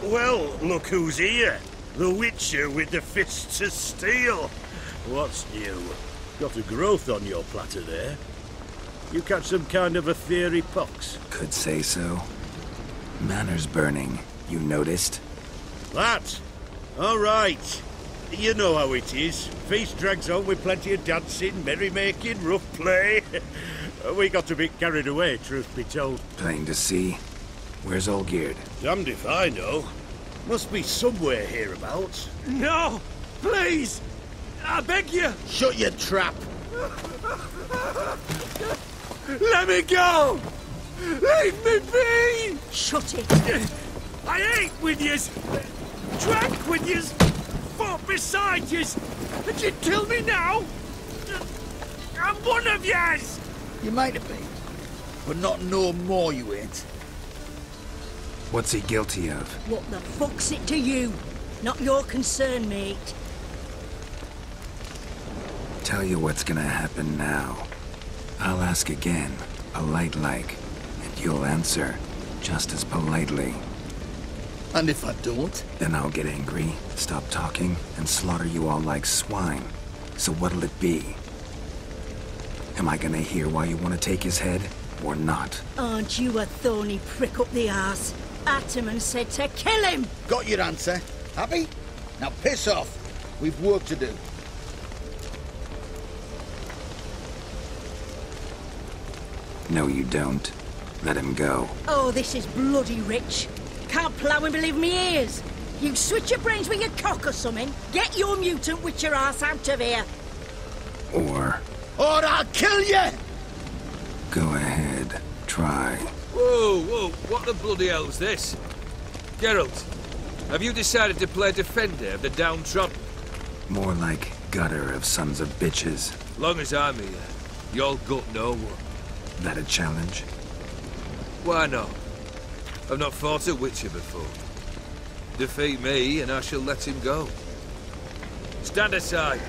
Well, look who's here. The Witcher with the fists of steel. What's new? Got a growth on your platter there. You catch some kind of a theory pox? Could say so. Manor's burning. You noticed? That? All right. You know how it is. Feast drags on with plenty of dancing, merrymaking, rough play. We got a bit carried away, truth be told. Plain to see. Where's Olgierd? Damned if I know. Must be somewhere hereabouts. No! Please! I beg you! Shut your trap! Let me go! Leave me be! Shut it! I ate with yous! Drank with yous! Fought beside yous! And you kill me now? I'm one of yous! You might have been, but not no more you ain't. What's he guilty of? What the fuck's it to you? Not your concern, mate. Tell you what's gonna happen now. I'll ask again, polite-like, and you'll answer just as politely. And if I don't? Then I'll get angry, stop talking, and slaughter you all like swine. So what'll it be? Am I gonna hear why you want to take his head, or not? Aren't you a thorny prick up the arse? Ataman said to kill him! Got your answer. Happy? Now piss off. We've work to do. No, you don't. Let him go. Oh, this is bloody rich. Can't plough and believe me ears. You switch your brains with your cock or something. Get your mutant witcher ass out of here. Or I'll kill you! go ahead, try. Whoa, what the bloody hell's this? Geralt, have you decided to play defender of the downtrodden? More like gutter of sons of bitches. Long as I'm here, you'll gut no one. That a challenge? Why not? I've not fought a Witcher before. Defeat me and I shall let him go. Stand aside.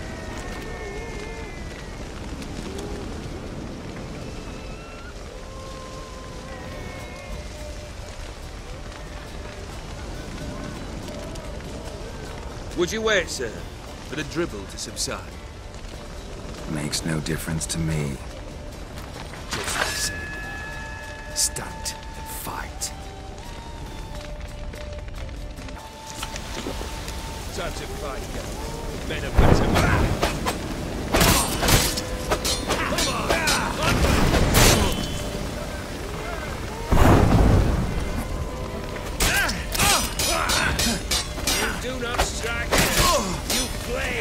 Would you wait, sir, for the dribble to subside? Makes no difference to me. Just the same. Stand and fight. Time to fight, guys. Men are better men. Come on! You do not strike. You play.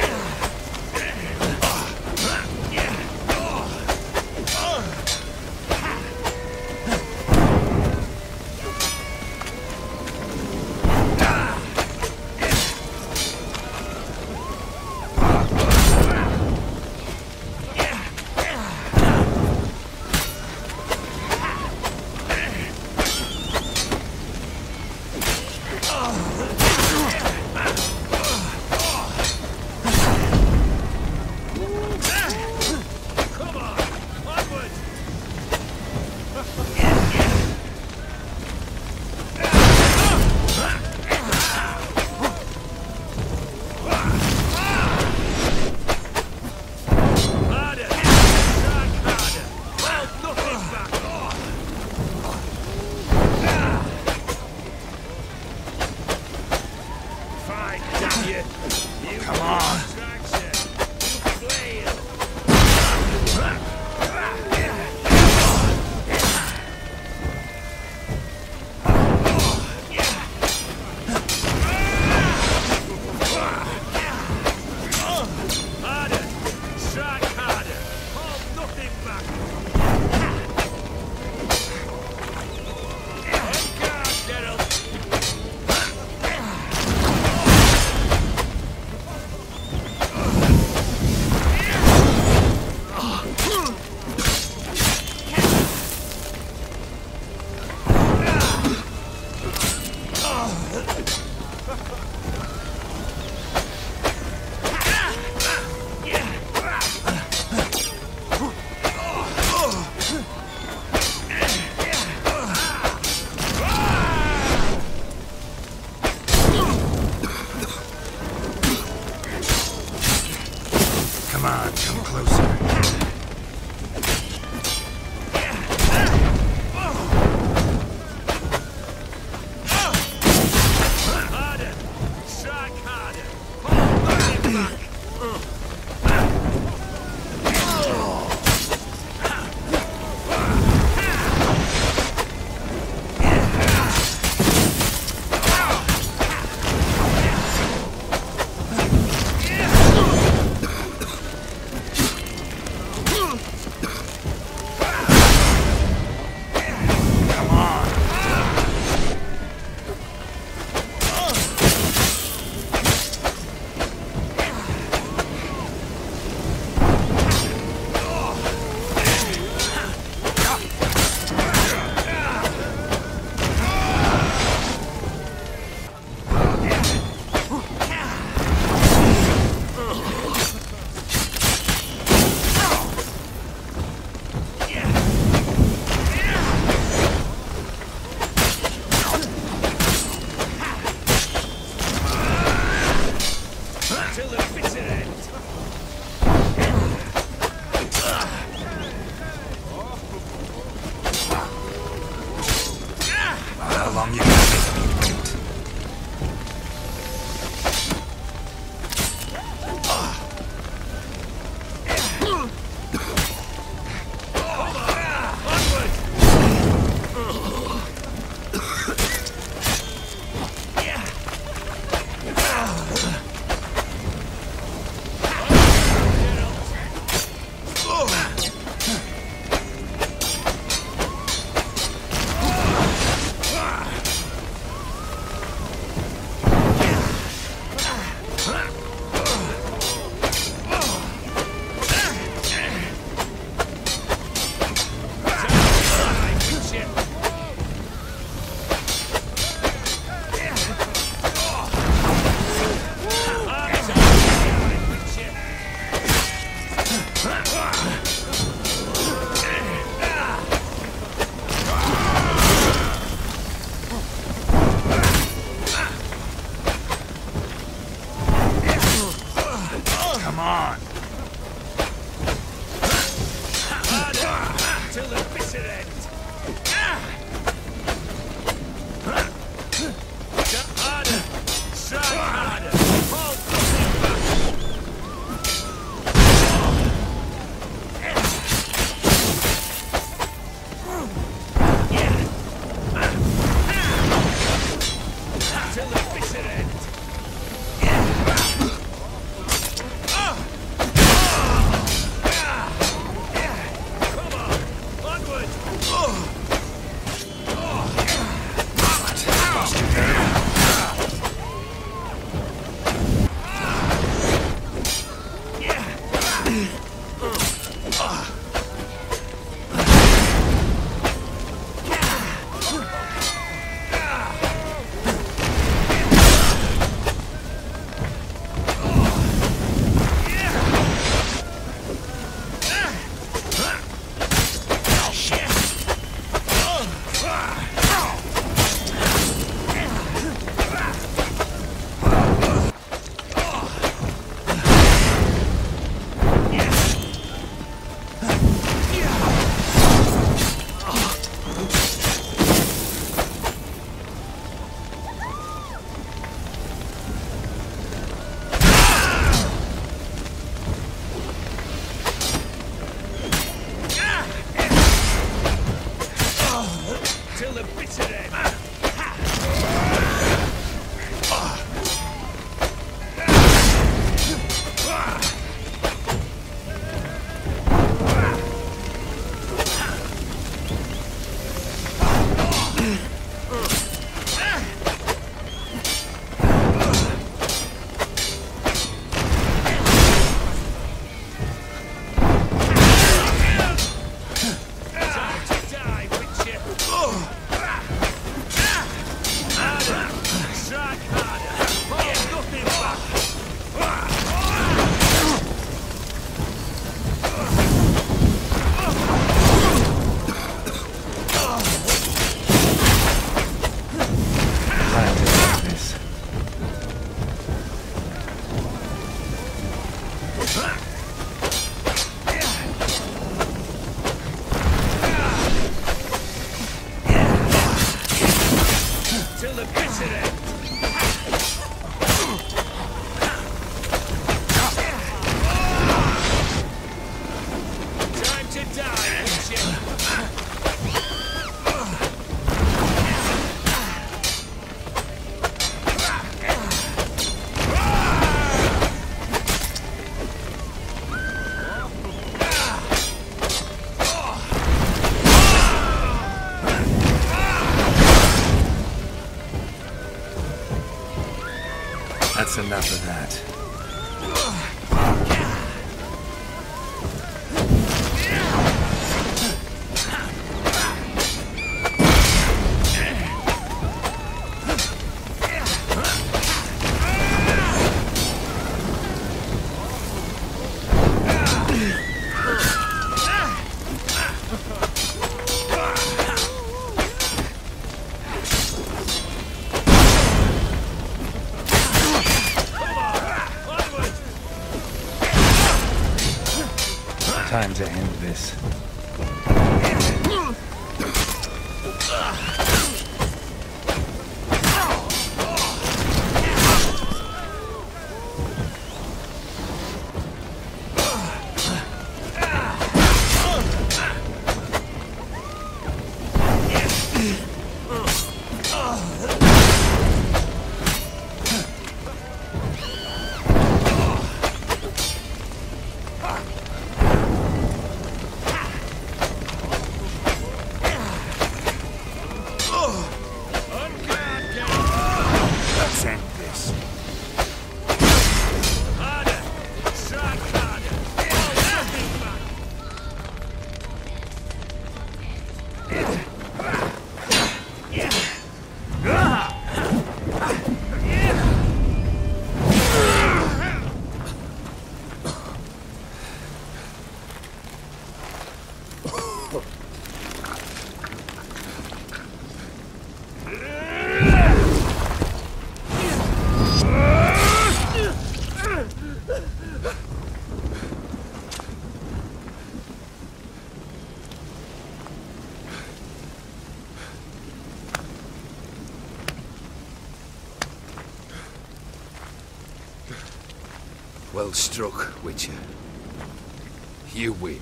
long you can make me wait. Come on! Harder! Till the bitter end! Harder! Strike harder! Fall till the bitter end! Till the bitter end! Till the bitter end! Time to die, Witcher! That's enough of that. Time to end this. Well struck, Witcher. You win.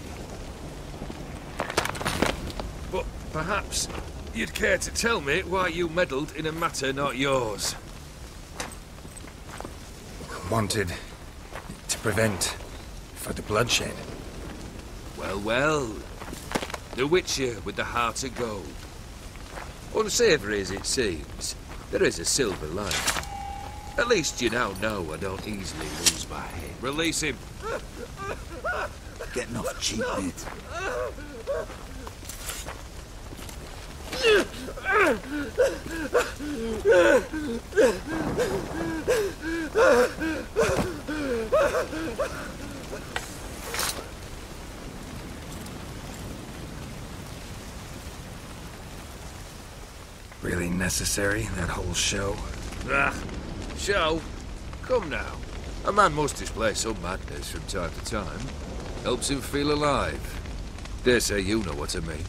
But perhaps you'd care to tell me why you meddled in a matter not yours. Wanted to prevent for the bloodshed. Well, well. The Witcher with the heart of gold. Unsavoury as it seems, there is a silver lining. At least you now know I don't easily lose my head. Release him. Getting off cheap, mate. Really necessary, that whole show? Ah, show? Come now. A man must display some madness from time to time. Helps him feel alive. Dare say you know what I mean.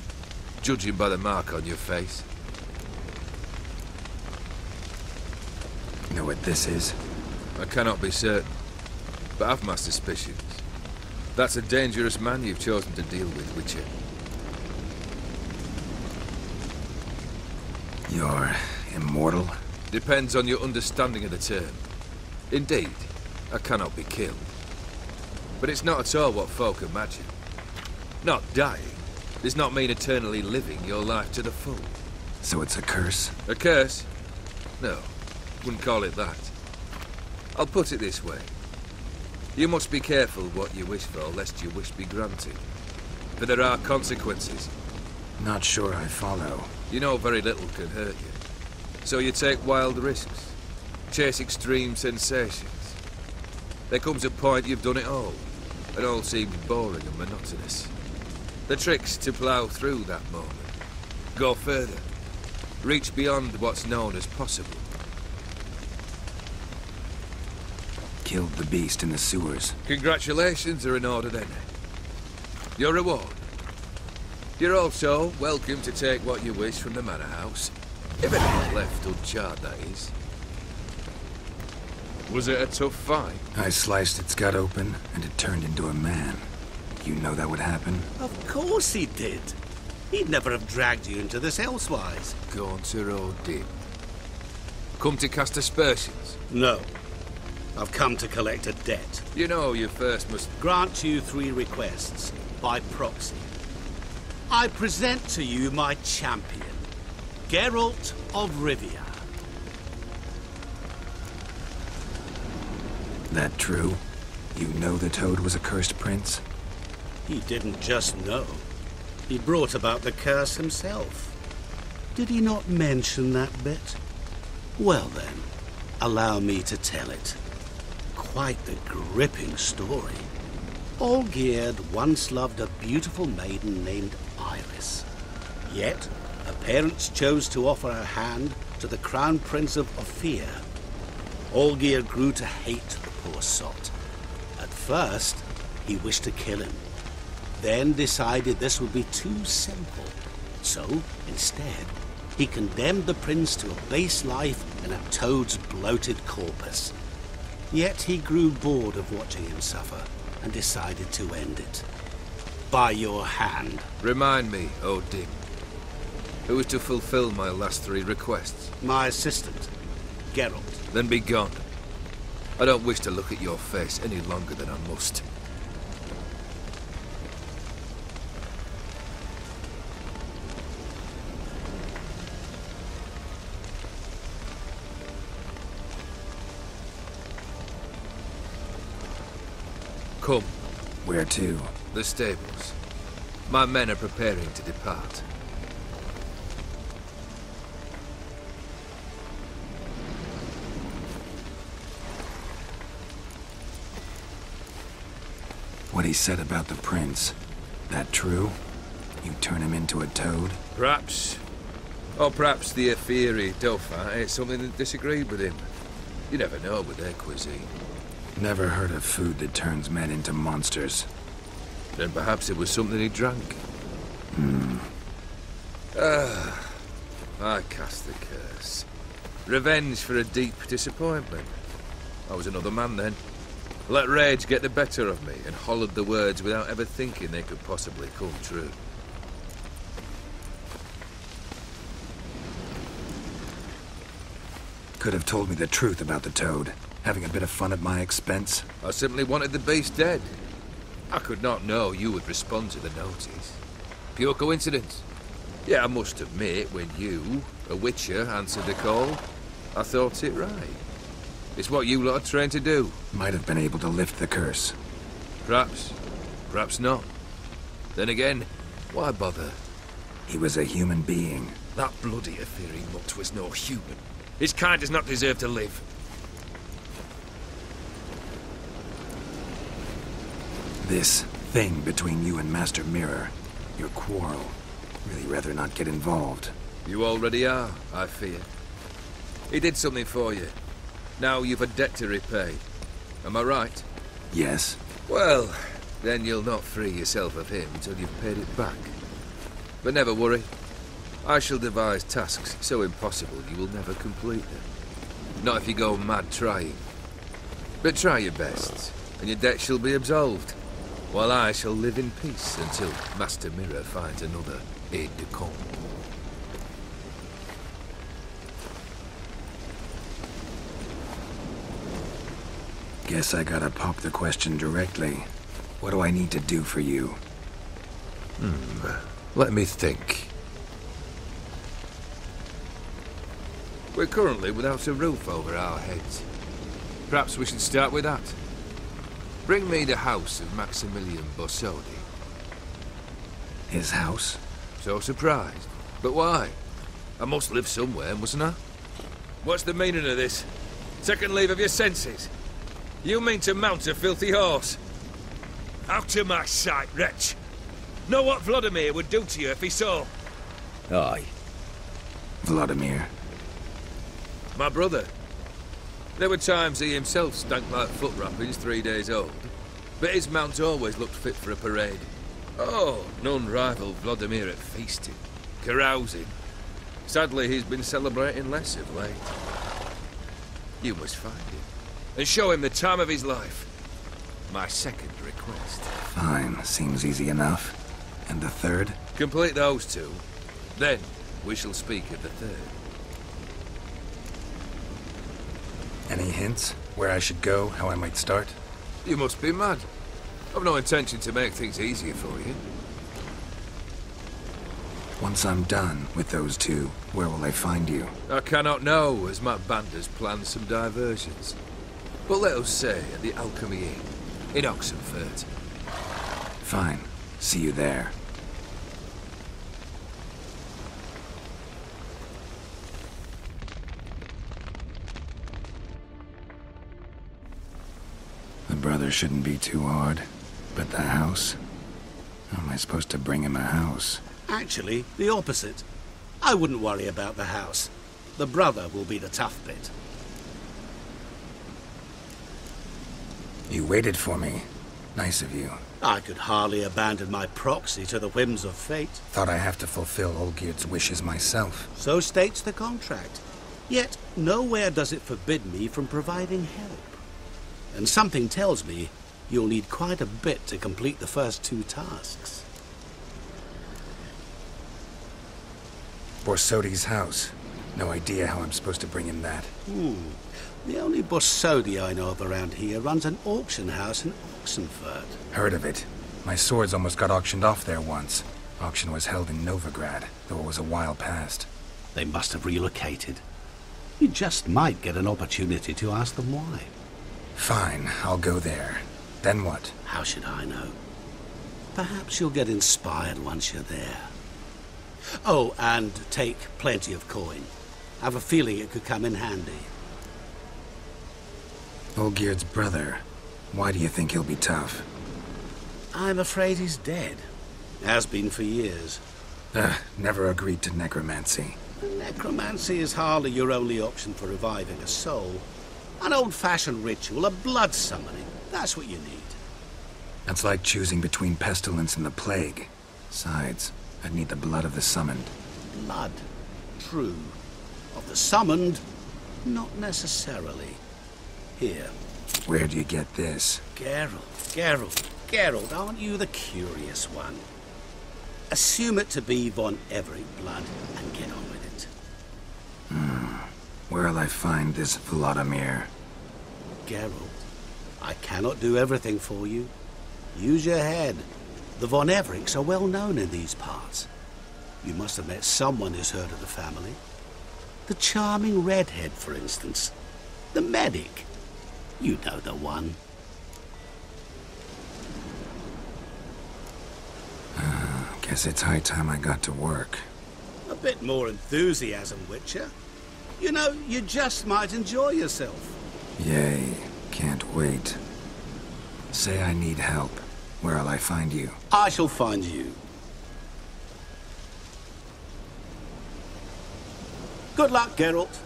Judging by the mark on your face. You know what this is? I cannot be certain, but I've my suspicions. That's a dangerous man you've chosen to deal with, Witcher. You're immortal? Depends on your understanding of the term. Indeed, I cannot be killed. But it's not at all what folk imagine. Not dying does not mean eternally living your life to the full. So it's a curse? A curse? No, wouldn't call it that. I'll put it this way. You must be careful what you wish for, lest your wish be granted. For there are consequences. Not sure I follow. You know very little can hurt you. So you take wild risks. Chase extreme sensations. There comes a point you've done it all. And all seems boring and monotonous. The trick's to plough through that moment. Go further. Reach beyond what's known as possible. Killed the beast in the sewers. Congratulations are in order then. Your reward. You're also welcome to take what you wish from the manor house. If anyone's left uncharred, that is. Was it a tough fight? I sliced its gut open, and it turned into a man. You know that would happen? Of course he did. He'd never have dragged you into this elsewise. Gaunter O'Dim. Come to cast aspersions? No. I've come to collect a debt. You know you first must... Grant you 3 requests, by proxy. I present to you my champion, Geralt of Rivia. That true? You know the Toad was a cursed prince? He didn't just know. He brought about the curse himself. Did he not mention that bit? Well then, allow me to tell it. Quite the gripping story. Olgierd once loved a beautiful maiden named Iris. Yet, her parents chose to offer her hand to the Crown Prince of Ophir. Olgierd grew to hate the poor sot. At first, he wished to kill him. Then decided this would be too simple. So, instead, he condemned the prince to a base life in a toad's bloated corpus. Yet he grew bored of watching him suffer and decided to end it. By your hand. Remind me, O'Dim. Who is to fulfill my last 3 requests? My assistant, Geralt. Then be gone. I don't wish to look at your face any longer than I must. Come. Where to? The stables. My men are preparing to depart. What he said about the prince. That true? You turn him into a toad? Perhaps. Or perhaps the Ephiri Dauphin ate something that disagreed with him. You never know with their cuisine. Never heard of food that turns men into monsters. Then perhaps it was something he drank. I cast the curse. Revenge for a deep disappointment. I was another man then. Let rage get the better of me and hollered the words without ever thinking they could possibly come true. Could have told me the truth about the toad, having a bit of fun at my expense. I simply wanted the beast dead. I could not know you would respond to the notice. Pure coincidence. Yeah, I must admit, when you, a witcher, answered the call, I thought it right. It's what you lot are trained to do. Might have been able to lift the curse. Perhaps. Perhaps not. Then again, why bother? He was a human being. That bloody ethereal mutt was no human. His kind does not deserve to live. This thing between you and Master Mirror, your quarrel, really rather not get involved. You already are, I fear. He did something for you. Now you've a debt to repay. Am I right? Yes. Well, then you'll not free yourself of him until you've paid it back. But never worry. I shall devise tasks so impossible you will never complete them. Not if you go mad trying. But try your best, and your debt shall be absolved, while I shall live in peace until Master Mirror finds another aide-de-camp. Guess I gotta pop the question directly. What do I need to do for you? Let me think. We're currently without a roof over our heads. Perhaps we should start with that. Bring me the house of Maximilian Borsodi. His house? So surprised. But why? I must live somewhere, mustn't I? What's the meaning of this? Second leave of your senses? You mean to mount a filthy horse? Out of my sight, wretch! Know what Vladimir would do to you if he saw? Aye. Vladimir. My brother. There were times he himself stank like foot wrappings 3 days old, but his mount always looked fit for a parade. Oh, none rival Vladimir at feasting, carousing. Sadly, he's been celebrating less of late. You must find him, and show him the time of his life. My second request. Fine, seems easy enough. And the third? Complete those two, then we shall speak of the third. Any hints? Where I should go? How I might start? You must be mad. I've no intention to make things easier for you. Once I'm done with those two, where will I find you? I cannot know, as my band has planned some diversions. But let us say at the Alchemy Inn, in Oxenfurt. Fine. See you there. The brother shouldn't be too hard. But the house? How am I supposed to bring him a house? Actually, the opposite. I wouldn't worry about the house. The brother will be the tough bit. You waited for me. Nice of you. I could hardly abandon my proxy to the whims of fate. Thought I have to fulfill Olgierd's wishes myself. So states the contract. Yet, nowhere does it forbid me from providing help. And something tells me you'll need quite a bit to complete the first two tasks. Borsodi's house. No idea how I'm supposed to bring him that. The only Borsodi I know of around here runs an auction house in Oxenfurt. Heard of it. My swords almost got auctioned off there once. Auction was held in Novigrad, though it was a while past. They must have relocated. You just might get an opportunity to ask them why. Fine, I'll go there. Then what? How should I know? Perhaps you'll get inspired once you're there. Oh, and take plenty of coin. I have a feeling it could come in handy. Olgierd's brother. Why do you think he'll be tough? I'm afraid he's dead. Has been for years. Never agreed to necromancy. Necromancy is hardly your only option for reviving a soul. An old-fashioned ritual, a blood summoning. That's what you need. That's like choosing between pestilence and the plague. Besides, I'd need the blood of the summoned. Blood. True. Of the summoned, not necessarily. Here, Where do you get this? Geralt, aren't you the curious one? Assume it to be von Everett blood and get on with it. Where'll I find this Vladimir? Geralt, I cannot do everything for you. Use your head. The von Evericks are well known in these parts. You must have met someone who's heard of the family. The charming redhead, for instance. The medic. You know the one. Guess it's high time I got to work. A bit more enthusiasm, Witcher. You know, you just might enjoy yourself. Yay, can't wait. Say I need help. Where'll I find you? I shall find you. Good luck, Geralt.